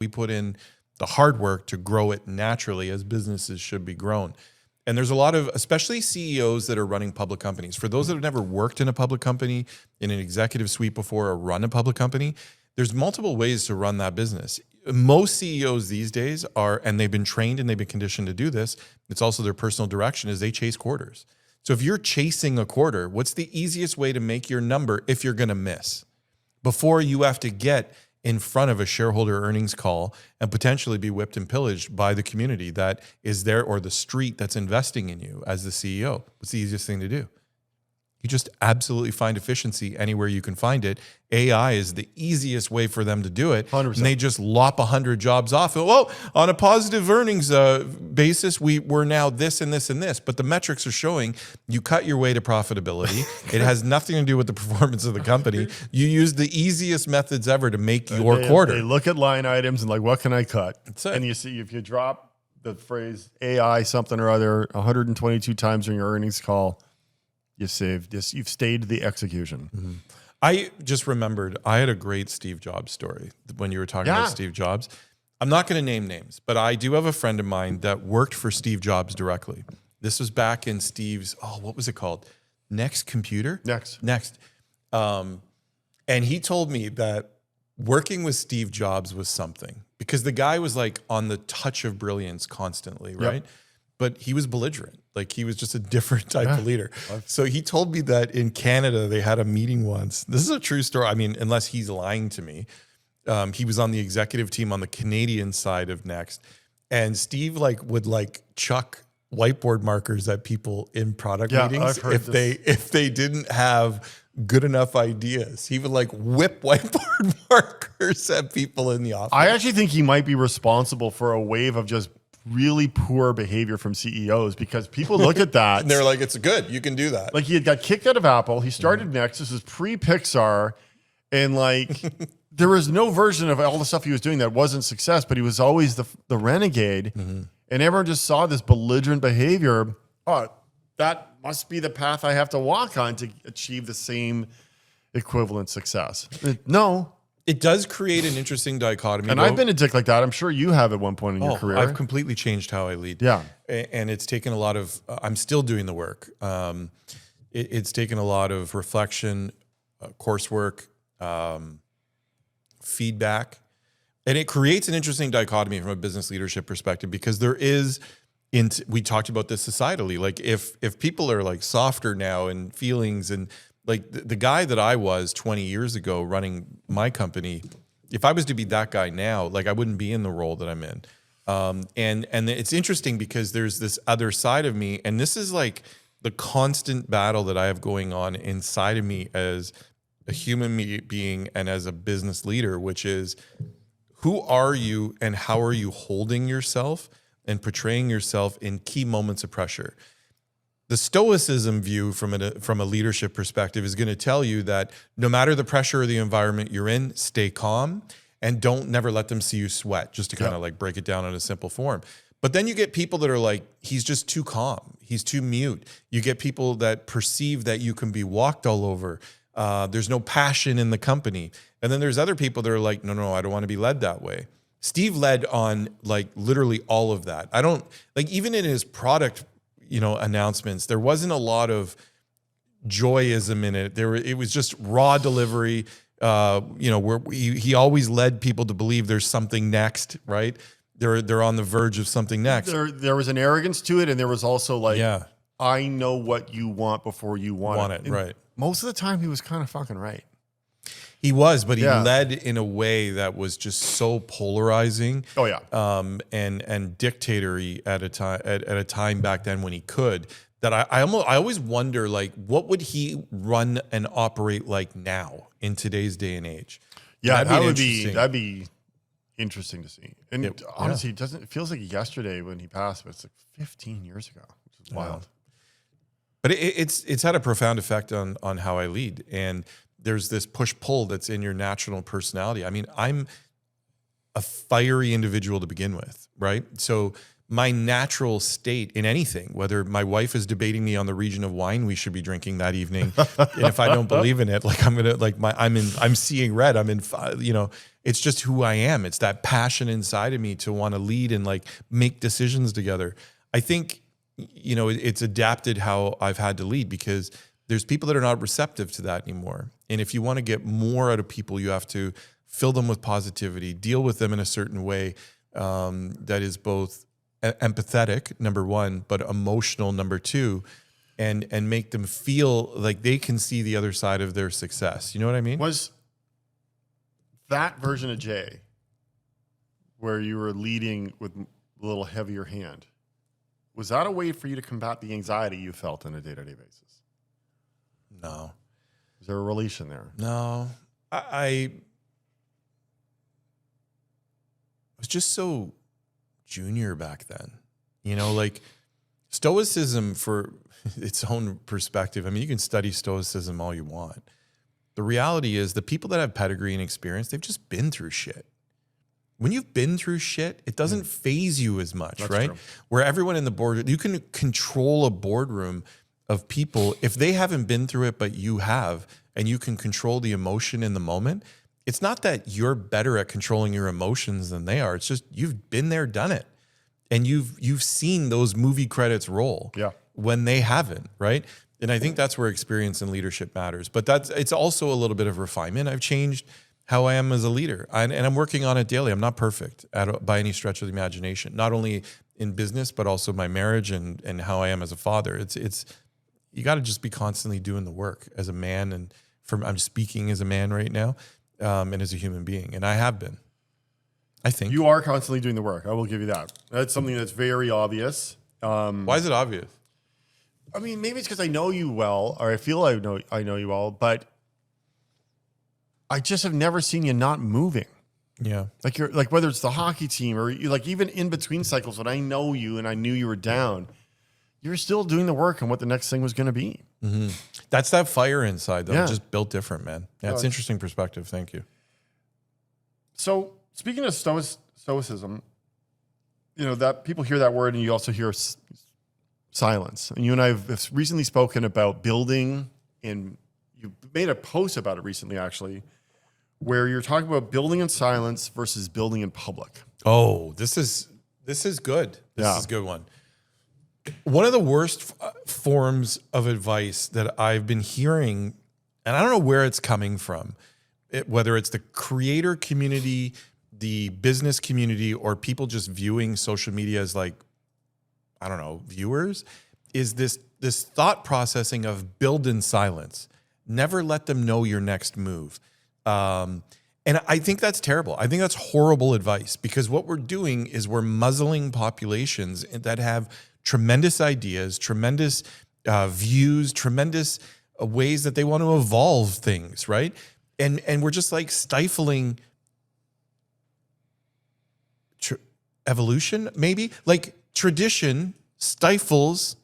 We put in the hard work to grow it naturally as businesses should be grown. And there's a lot of, especially CEOs that are running public companies. For those that have never worked in a public company, in an executive suite before, or run a public company, there's multiple ways to run that business. Most CEOs these days are, and they've been trained and they've been conditioned to do this, it's also their personal direction, is they chase quarters. So if you're chasing a quarter, what's the easiest way to make your number if you're going to miss? Before you have to get in front of a shareholder earnings call and potentially be whipped and pillaged by the community that is there, or the street that's investing in you as the CEO. What's the easiest thing to do? You just absolutely find efficiency anywhere you can find it. AI is the easiest way for them to do it. 100%. And they just lop 100 jobs off. Well, on a positive earnings basis, we're now this and this and this. But the metrics are showing you cut your way to profitability. It has nothing to do with the performance of the company. You use the easiest methods ever to make your quarter. They look at line items and like, what can I cut? That's it. And you see, if you drop the phrase AI something or other 122 times during your earnings call, you've saved this. You've stayed the execution. Mm-hmm. I just remembered I had a great Steve Jobs story when you were talking about Steve Jobs. I'm not going to name names, but I do have a friend of mine that worked for Steve Jobs directly. This was back in Steve's, what was it called? Next Computer? Next. And he told me that working with Steve Jobs was something, because the guy was like on the touch of brilliance constantly, right? Yep. But he was belligerent. Like, he was just a different type of leader. So he told me that in Canada, they had a meeting once. This is a true story. I mean, unless he's lying to me. He was on the executive team on the Canadian side of Next. And Steve would chuck whiteboard markers at people in product meetings if they didn't have good enough ideas. He would whip whiteboard markers at people in the office. I actually think he might be responsible for a wave of just really poor behavior from CEOs, because people look at that and they're like, it's good, you can do that. Like, he had got kicked out of Apple. He started Next. This is pre-Pixar. And there was no version of all the stuff he was doing that wasn't success, but he was always the renegade. Mm-hmm. And everyone just saw this belligerent behavior. Oh, that must be the path I have to walk on to achieve the same equivalent success. No. It does create an interesting dichotomy. And I've been a dick like that. I'm sure you have at one point in your career. I've completely changed how I lead. Yeah. And it's taken a lot of, I'm still doing the work. It's taken a lot of reflection, coursework, feedback. And it creates an interesting dichotomy from a business leadership perspective, because there is, we talked about this societally, if people are softer now in feelings, and the guy that I was 20 years ago running my company, if I was to be that guy now, I wouldn't be in the role that I'm in. And it's interesting because there's this other side of me, and this is the constant battle that I have going on inside of me as a human being and as a business leader, which is, who are you and how are you holding yourself and portraying yourself in key moments of pressure? The stoicism view from a leadership perspective is going to tell you that no matter the pressure or the environment you're in, stay calm and never let them see you sweat, just to kind of break it down in a simple form. But then you get people that are he's just too calm. He's too mute. You get people that perceive that you can be walked all over. There's no passion in the company. And then there's other people that are no, I don't want to be led that way. Steve led on literally all of that. I don't even in his product announcements, there wasn't a lot of joyism in it. It was just raw delivery. Where he always led people to believe there's something next, right? They're on the verge of something next. There was an arrogance to it, and there was also I know what you want before you want it. Right. Most of the time, he was kind of fucking right. He was, but he led in a way that was just so polarizing. Oh yeah. And dictator-y at a time back then when he could, that I always wonder what would he run and operate like now in today's day and age? Yeah, that'd be interesting to see. And honestly, it feels like yesterday when he passed, but it's 15 years ago, which is wild. But it's had a profound effect on how I lead. And there's this push-pull that's in your natural personality. I mean, I'm a fiery individual to begin with, right? So my natural state in anything, whether my wife is debating me on the region of wine we should be drinking that evening, and if I don't believe in it, like I'm seeing red. It's just who I am. It's that passion inside of me to want to lead and like make decisions together. I think, it's adapted how I've had to lead, because there's people that are not receptive to that anymore. And if you want to get more out of people, you have to fill them with positivity, deal with them in a certain way that is both empathetic, number one, but emotional, number two, and make them feel like they can see the other side of their success. You know what I mean? Was that version of Jay, where you were leading with a little heavier hand, was that a way for you to combat the anxiety you felt on a day-to-day basis? No. Is there a relation there? No. I was just so junior back then, like stoicism for its own perspective. I mean, you can study stoicism all you want. The reality is the people that have pedigree and experience, they've just been through shit. When you've been through shit, it doesn't phase you as much, That's right? true. Where everyone in the board, you can control a boardroom of people if they haven't been through it, but you have, and you can control the emotion in the moment. It's not that you're better at controlling your emotions than they are. It's just you've been there, done it. And you've seen those movie credits roll when they haven't, right? And I think that's where experience and leadership matters. But it's also a little bit of refinement. I've changed how I am as a leader, and I'm working on it daily. I'm not perfect by any stretch of the imagination, not only in business, but also my marriage and how I am as a father. It's you got to just be constantly doing the work as a man, and I'm speaking as a man right now. And as a human being. And I have been, I think. You are constantly doing the work. I will give you that. That's something that's very obvious. Why is it obvious? I mean, maybe it's because I know you well, or I feel I know you well, but I just have never seen you not moving. Yeah. Like you're like, whether it's the hockey team or you, like even in between cycles when I know you and I knew you were down, you're still doing the work on what the next thing was going to be. Mm-hmm. That's that fire inside, though. Yeah. Just built different, man. Yeah, it's interesting perspective. Thank you. So speaking of stoicism, that people hear that word and you also hear silence. And you and I have recently spoken about building, and you made a post about it recently, actually, where you're talking about building in silence versus building in public. Oh, this is good. This is a good one. One of the worst forms of advice that I've been hearing, and I don't know where it's coming from, whether it's the creator community, the business community, or people just viewing social media as like, I don't know, viewers, is this thought processing of build in silence. Never let them know your next move. And I think that's terrible. I think that's horrible advice, because what we're doing is we're muzzling populations that have tremendous ideas, tremendous views, tremendous ways that they want to evolve things, right? And we're just like stifling evolution, maybe? Like tradition stifles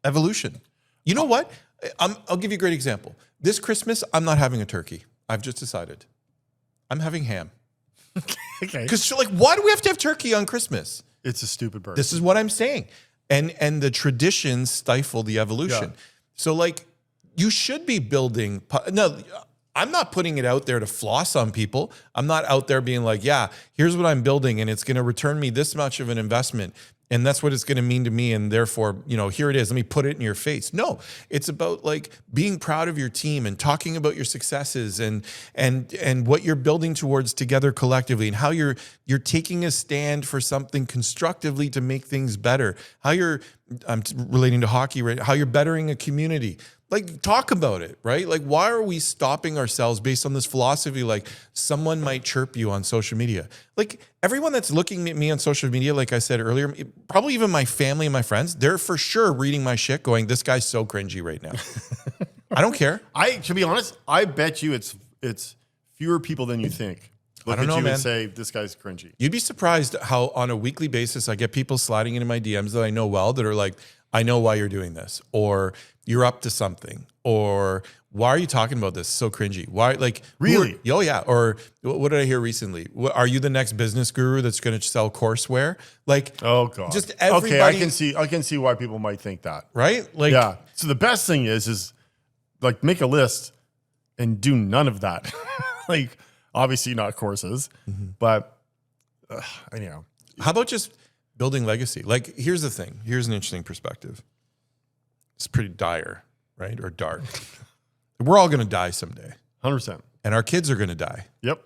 evolution. You know what? I'll give you a great example. This Christmas, I'm not having a turkey. I've just decided. I'm having ham. Okay. Because like, why do we have to have turkey on Christmas? It's a stupid bird. This is what I'm saying. And the traditions stifle the evolution. Yeah. So like, you should be building. No, I'm not putting it out there to floss on people. I'm not out there being like, yeah, here's what I'm building, and it's going to return me this much of an investment, and that's what it's going to mean to me, and therefore, here it is. Let me put it in your face. No, it's about like being proud of your team and talking about your successes and what you're building towards together collectively, and how you're taking a stand for something constructively to make things better. How I'm relating to hockey, right? How you're bettering a community. Like, talk about it, right? Like, why are we stopping ourselves based on this philosophy? Like, someone might chirp you on social media. Like, everyone that's looking at me on social media, like I said earlier, probably even my family and my friends, they're for sure reading my shit going, this guy's so cringy right now. I don't care. To be honest, I bet you it's fewer people than you think. Look I don't at know, you man. and say, this guy's cringy. You'd be surprised how on a weekly basis I get people sliding into my DMs that I know well that are like, I know why you're doing this, or you're up to something, or why are you talking about this? So cringy. Why, like, Really? Oh yeah. Or what did I hear recently? Are you the next business guru that's going to sell courseware? Like, Oh God. just Okay, everybody. I can see why people might think that. Right? Like, Yeah. So the best thing is like make a list and do none of that. Like obviously not courses, but anyhow. how about just building legacy? Like, here's the thing. Here's an interesting perspective. It's pretty dire, right? Or dark. We're all going to die someday, 100%. and our kids are going to die. Yep.